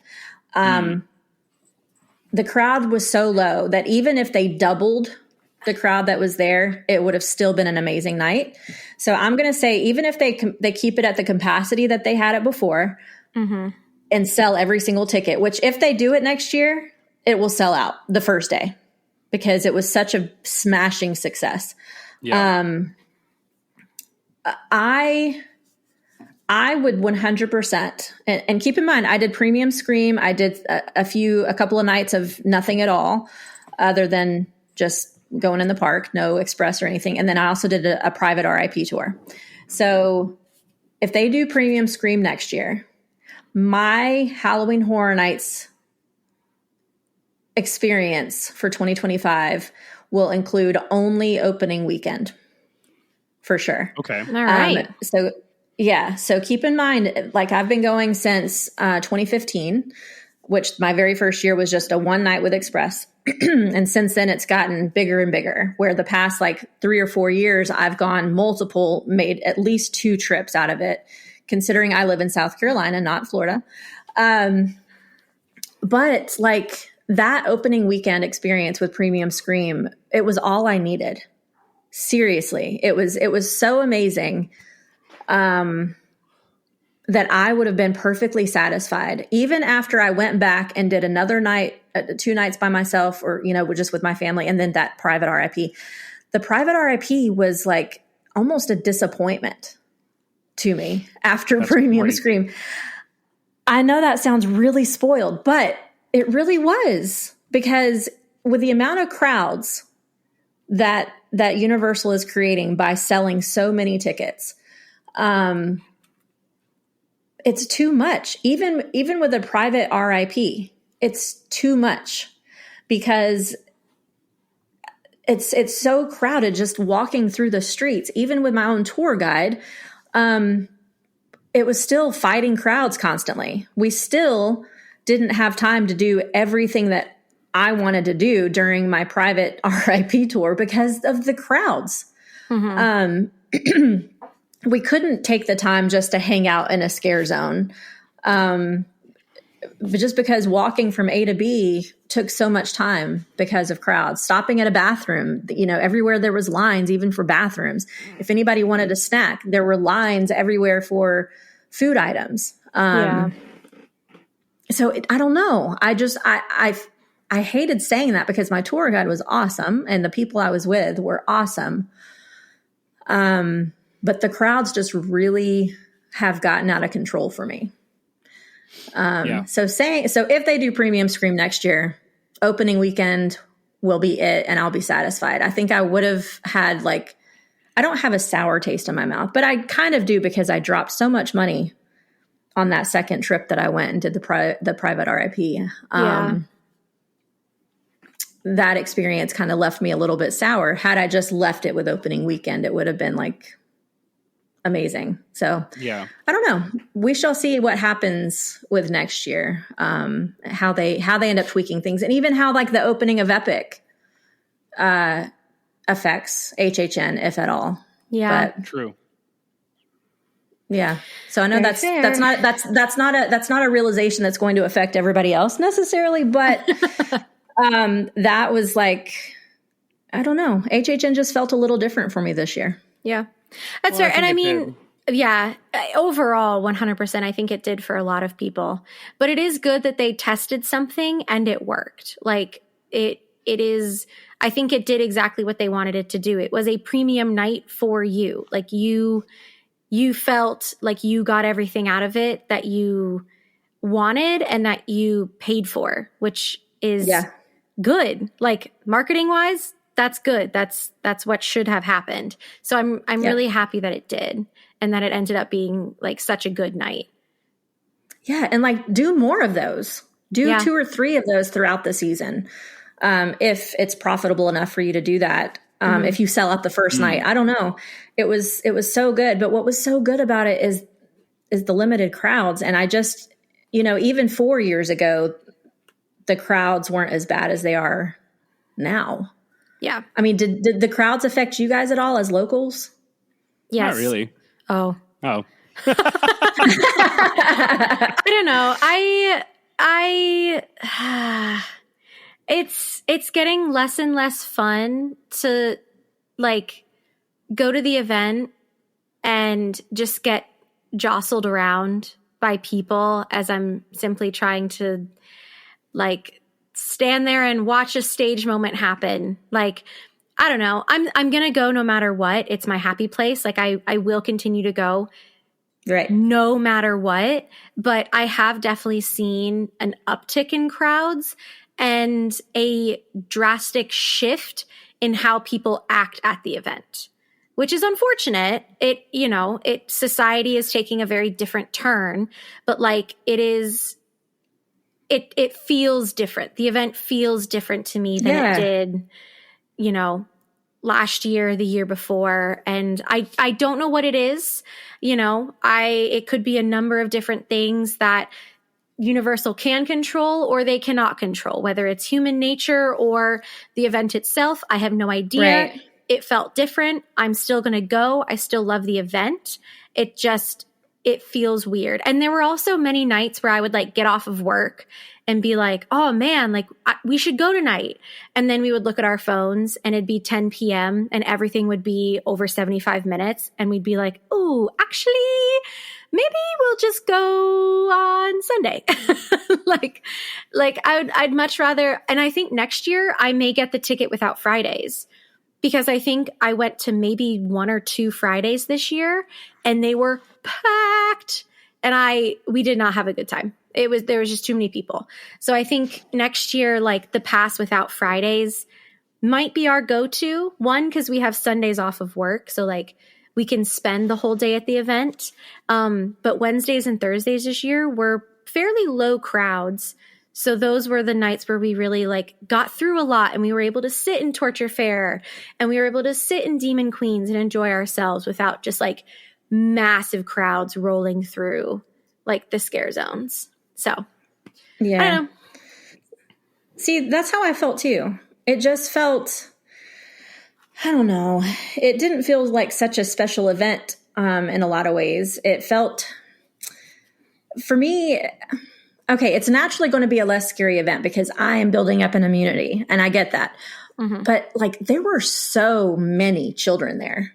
The crowd was so low that even if they doubled the crowd that was there, it would have still been an amazing night. So I'm going to say, even if they keep it at the capacity that they had it before, and sell every single ticket, which if they do it next year, it will sell out the first day because it was such a smashing success. Yeah. I would 100%, and keep in mind, I did premium Scream. I did a couple of nights of nothing at all other than just going in the park, no express or anything. And then I also did a private RIP tour. So if they do premium Scream next year, my Halloween Horror Nights experience for 2025 will include only opening weekend for sure. Okay. All right. So keep in mind, like I've been going since 2015, which my very first year was just a one night with Express. And since then it's gotten bigger and bigger, where the past like 3 or 4 years, I've gone made at least 2 trips out of it, considering I live in South Carolina, not Florida. But like that opening weekend experience with premium Scream, it was all I needed. Seriously. It was so amazing. That I would have been perfectly satisfied, even after I went back and did another night, 2 nights by myself, or, just with my family. And then that private RIP, the private RIP was like almost a disappointment to me after premium Scream. I know that sounds really spoiled, but it really was, because with the amount of crowds that Universal is creating by selling so many tickets, it's too much. Even with a private RIP, it's too much, because it's so crowded just walking through the streets. Even with my own tour guide, it was still fighting crowds constantly. We still didn't have time to do everything that I wanted to do during my private RIP tour because of the crowds. We couldn't take the time just to hang out in a scare zone. Just because walking from A to B took so much time because of crowds. Stopping at a bathroom, everywhere there was lines, even for bathrooms. If anybody wanted a snack, there were lines everywhere for food items. So I don't know. I hated saying that because my tour guide was awesome and the people I was with were awesome. But the crowds just really have gotten out of control for me. So if they do premium Scream next year, opening weekend will be it, and I'll be satisfied. I think I would have had I don't have a sour taste in my mouth, but I kind of do because I dropped so much money on that second trip that I went and did the private RIP. That experience kind of left me a little bit sour. Had I just left it with opening weekend, it would have been amazing. So I don't know. We shall see what happens with next year. How they end up tweaking things, and even how the opening of Epic affects HHN, if at all. Yeah, but, true. Yeah. So I know that's not a realization that's going to affect everybody else necessarily, but that was I don't know. HHN just felt a little different for me this year. Yeah. That's fair. And I mean, overall, 100%, I think it did for a lot of people. But it is good that they tested something and it worked. It is, I think it did exactly what they wanted it to do. It was a premium night for you. You felt like you got everything out of it that you wanted and that you paid for, which is good. Like marketing wise, that's good. That's what should have happened. So I'm really happy that it did and that it ended up being like such a good night. Yeah. And like do more of those. Do 2 or 3 of those throughout the season. If it's profitable enough for you to do that. If you sell out the first night, I don't know. It was so good. But what was so good about it is the limited crowds. And I just, even 4 years ago, the crowds weren't as bad as they are now. Yeah. I mean, did the crowds affect you guys at all as locals? Yes. Not really. Oh. I don't know. It's getting less and less fun to like go to the event and just get jostled around by people as I'm simply trying to like stand there and watch a stage moment happen. Like, I don't know. I'm going to go no matter what. It's my happy place. Like I will continue to go. Right. No matter what. But I have definitely seen an uptick in crowds and a drastic shift in how people act at the event, which is unfortunate. Society is taking a very different turn, but like it feels different. The event feels different to me than it did, last year, the year before. And I don't know what it is. It could be a number of different things that Universal can control or they cannot control, whether it's human nature or the event itself. I have no idea. Right. It felt different. I'm still going to go. I still love the event. It feels weird. And there were also many nights where I would like get off of work and be like, oh man, like we should go tonight. And then we would look at our phones and it'd be 10 p.m. and everything would be over 75 minutes. And we'd be like, oh, actually, maybe we'll just go on Sunday. I'd much rather, and I think next year I may get the ticket without Fridays because I think I went to maybe 1 or 2 Fridays this year and they were packed and we did not have a good time. There was just too many people. So I think next year, like the pass without Fridays might be our go-to. One, because we have Sundays off of work. So like we can spend the whole day at the event. But Wednesdays and Thursdays this year were fairly low crowds. So those were the nights where we really like got through a lot and we were able to sit in Torture Fair and we were able to sit in Demon Queens and enjoy ourselves without just like massive crowds rolling through like the scare zones. So, yeah. I don't know. See, that's how I felt too. It just felt, I don't know. It didn't feel like such a special event in a lot of ways. It felt, for me, okay, it's naturally going to be a less scary event because I am building up an immunity and I get that. Mm-hmm. But like there were so many children there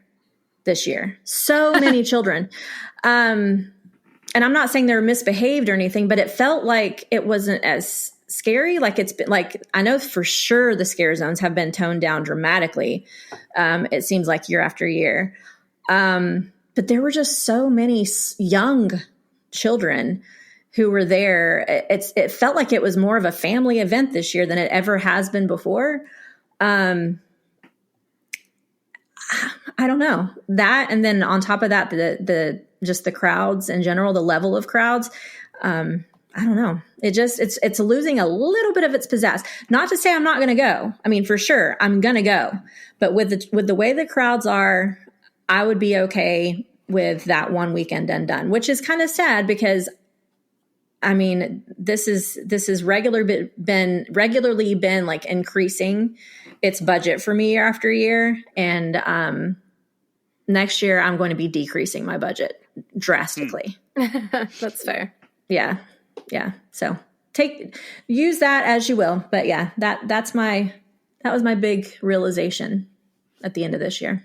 this year. So many children. And I'm not saying they were misbehaved or anything, but it felt like it wasn't as scary. Like it's been like, I know for sure the scare zones have been toned down dramatically. It seems like year after year. But there were just so many young children who were there. It felt like it was more of a family event this year than it ever has been before. I don't know that. And then on top of that, the just the crowds in general, the level of crowds. I don't know. It's losing a little bit of its pizzazz. Not to say I'm not going to go. I mean, for sure, I'm going to go. But with the way the crowds are, I would be okay with that one weekend and done, which is kind of sad because, I mean, this is regularly been like increasing its budget for me year after year. And next year, I'm going to be decreasing my budget drastically. That's fair. Yeah. So use that as you will. But yeah, that was my big realization at the end of this year.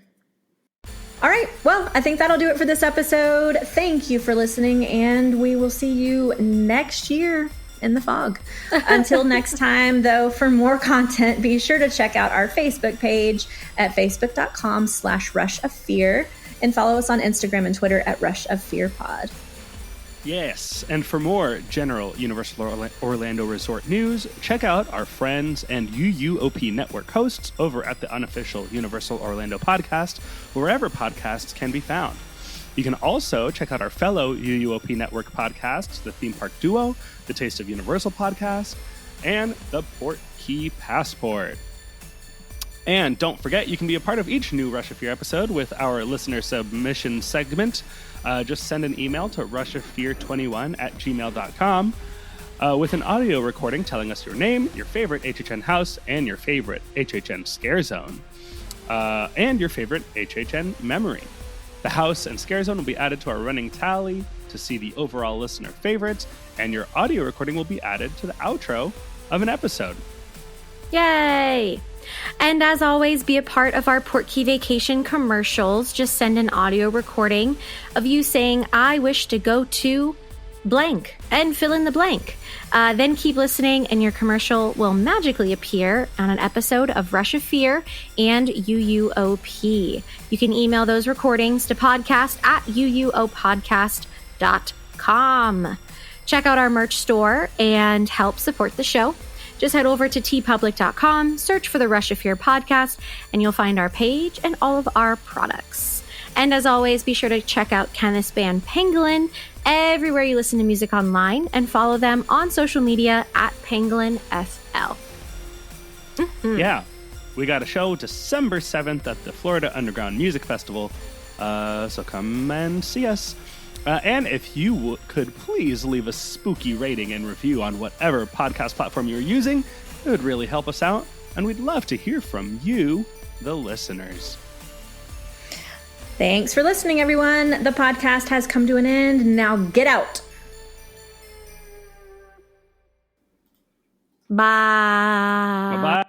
All right. Well, I think that'll do it for this episode. Thank you for listening, and we will see you next year in the fog. Until next time, though, for more content, be sure to check out our Facebook page at facebook.com/rushoffear and follow us on Instagram and Twitter at rushoffearpod. Yes, and for more general Universal Orlando Resort news, check out our friends and UUOP Network hosts over at the unofficial Universal Orlando podcast, wherever podcasts can be found. You can also check out our fellow UUOP Network podcasts, the Theme Park Duo, the Taste of Universal podcast, and the Port Key Passport. And don't forget, you can be a part of each new Rush of Fear episode with our listener submission segment. Just send an email to rushofear21@gmail.com with an audio recording telling us your name, your favorite HHN house, and your favorite HHN scare zone, and your favorite HHN memory. The house and scare zone will be added to our running tally to see the overall listener favorites, and your audio recording will be added to the outro of an episode. Yay! And as always, be a part of our Portkey Vacation commercials. Just send an audio recording of you saying, I wish to go to blank, and fill in the blank. Then keep listening, and your commercial will magically appear on an episode of Rush of Fear and UUOP. You can email those recordings to podcast@uuopodcast.com. Check out our merch store and help support the show. Just head over to tpublic.com, search for the Rush of Fear podcast, and you'll find our page and all of our products. And as always, be sure to check out Kenneth's band Pangolin everywhere you listen to music online, and follow them on social media at PangolinFL. Yeah, we got a show December 7th at the Florida Underground Music Festival, so come and see us. And if you could please leave a spooky rating and review on whatever podcast platform you're using, it would really help us out, and we'd love to hear from you, the listeners. Thanks for listening, everyone. The podcast has come to an end. Now get out. Bye. Bye-bye.